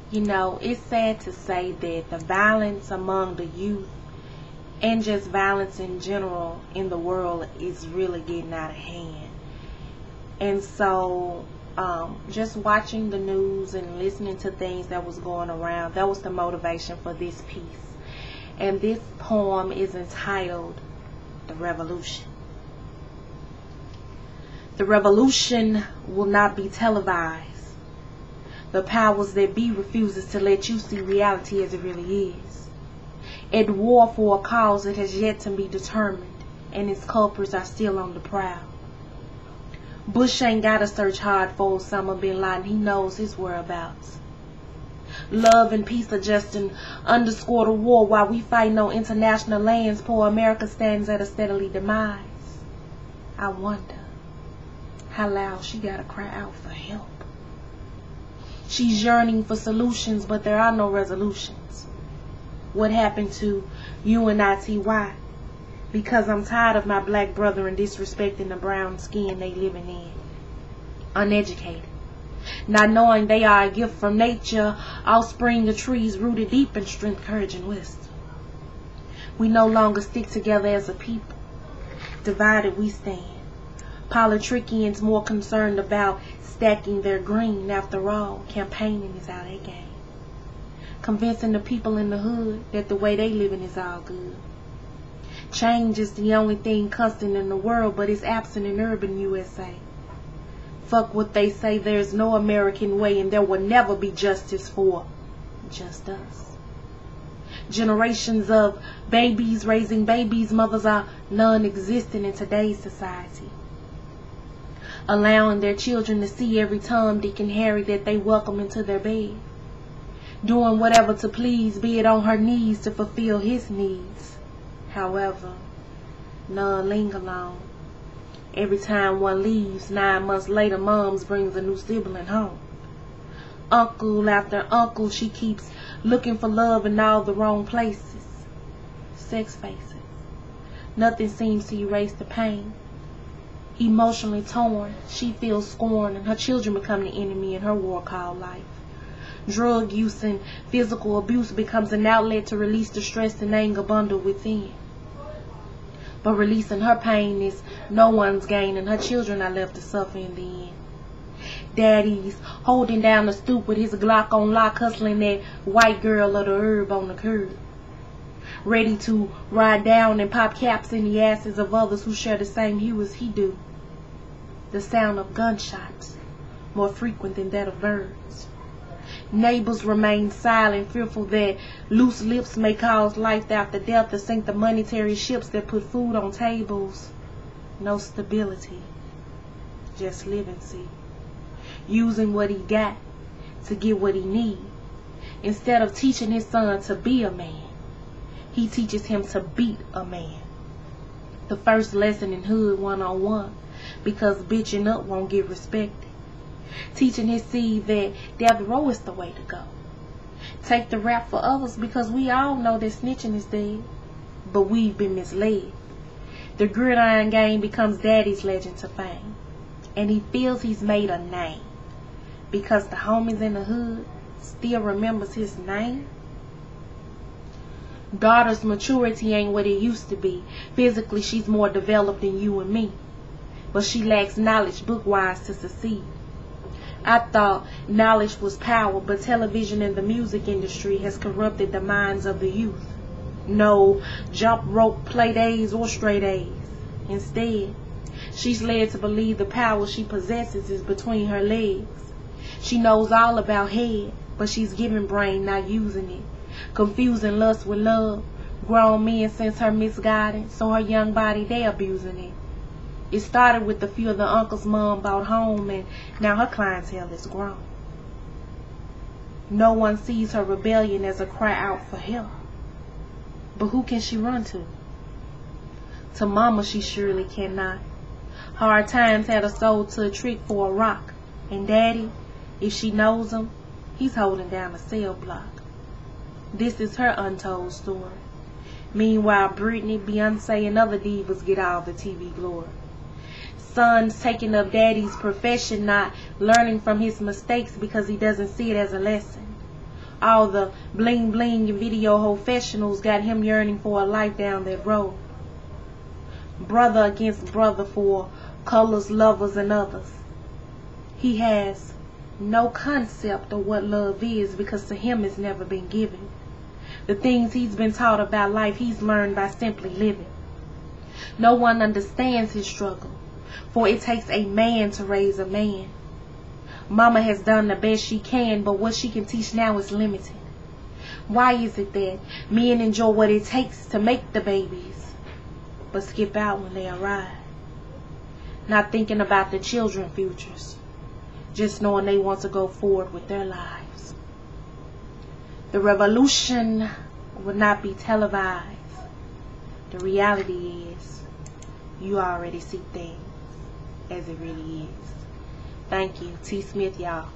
You know, it's sad to say that the violence among the youth and just violence in general in the world is really getting out of hand. And so, just watching the news and listening to things that was going around, that was the motivation for this piece. And this poem is entitled The Revolution. The revolution will not be televised. The powers that be refuses to let you see reality as it really is. At war for a cause that has yet to be determined, and its culprits are still on the prowl. Bush ain't gotta search hard for Osama bin Laden, he knows his whereabouts. Love and peace are just an underscore the war while we fight on international lands, poor America stands at a steadily demise. I wonder how loud she gotta cry out for help. She's yearning for solutions, but there are no resolutions. What happened to UNITY? Because I'm tired of my black brethren disrespecting the brown skin they living in. Uneducated. Not knowing they are a gift from nature, offspring of trees rooted deep in strength, courage, and wisdom. We no longer stick together as a people. Divided we stand. Politricians more concerned about stacking their green. After all, campaigning is how they game. Convincing the people in the hood that the way they living is all good. Change is the only thing constant in the world, but it's absent in urban USA. Fuck what they say, there's no American way, and there will never be justice for just us. Generations of babies raising babies, mothers are non-existent in today's society. Allowing their children to see every Tom, Dick, and Harry that they welcome into their bed. Doing whatever to please, be it on her knees to fulfill his needs. However, none linger long. Every time one leaves, 9 months later, moms brings a new sibling home. Uncle after uncle, she keeps looking for love in all the wrong places. Sex faces. Nothing seems to erase the pain. Emotionally torn, she feels scorned, and her children become the enemy in her war called life. Drug use and physical abuse becomes an outlet to release the stress and anger bundled within. But releasing her pain is no one's gain, and her children are left to suffer in the end. Daddy's holding down the stoop with his Glock on lock, hustling that white girl of the herb on the curb. Ready to ride down and pop caps in the asses of others who share the same hue as he do. The sound of gunshots, more frequent than that of birds. Neighbors remain silent, fearful that loose lips may cause life after death to sink the monetary ships that put food on tables. No stability, just living, see. Using what he got to get what he need. Instead of teaching his son to be a man, he teaches him to beat a man. The first lesson in Hood 101, because bitching up won't get respected. Teaching his seed that death row is the way to go. Take the rap for others because we all know that snitching is dead, but we've been misled. The gridiron game becomes daddy's legend to fame, and he feels he's made a name because the homies in the hood still remembers his name. Daughter's maturity ain't what it used to be. Physically, she's more developed than you and me, but she lacks knowledge book-wise to succeed. I thought knowledge was power, but television and the music industry has corrupted the minds of the youth. No jump rope play days or stray days. Instead, she's led to believe the power she possesses is between her legs. She knows all about head, but she's given brain, not using it. Confusing lust with love. Grown men sense her misguidance, so her young body, they abusing it. It started with the few of the uncles mom bought home, and now her clientele is grown. No one sees her rebellion as a cry out for help. But who can she run to? To mama she surely cannot. Hard times had her sold to a trick for a rock. And daddy, if she knows him, he's holding down a cell block. This is her untold story. Meanwhile, Britney, Beyonce, and other divas get all the TV glory. Sons taking up daddy's profession, not learning from his mistakes because he doesn't see it as a lesson. All the bling bling and video professionals got him yearning for a life down that road. Brother against brother for colors, lovers, and others. He has no concept of what love is because to him it's never been given. The things he's been taught about life he's learned by simply living. No one understands his struggle, for it takes a man to raise a man. Mama has done the best she can, but what she can teach now is limited. Why is it that men enjoy what it takes to make the babies, but skip out when they arrive? Not thinking about the children's futures, just knowing they want to go forward with their lives. The revolution will not be televised. The reality is, you already see things as it really is. Thank you. T. Smith, y'all.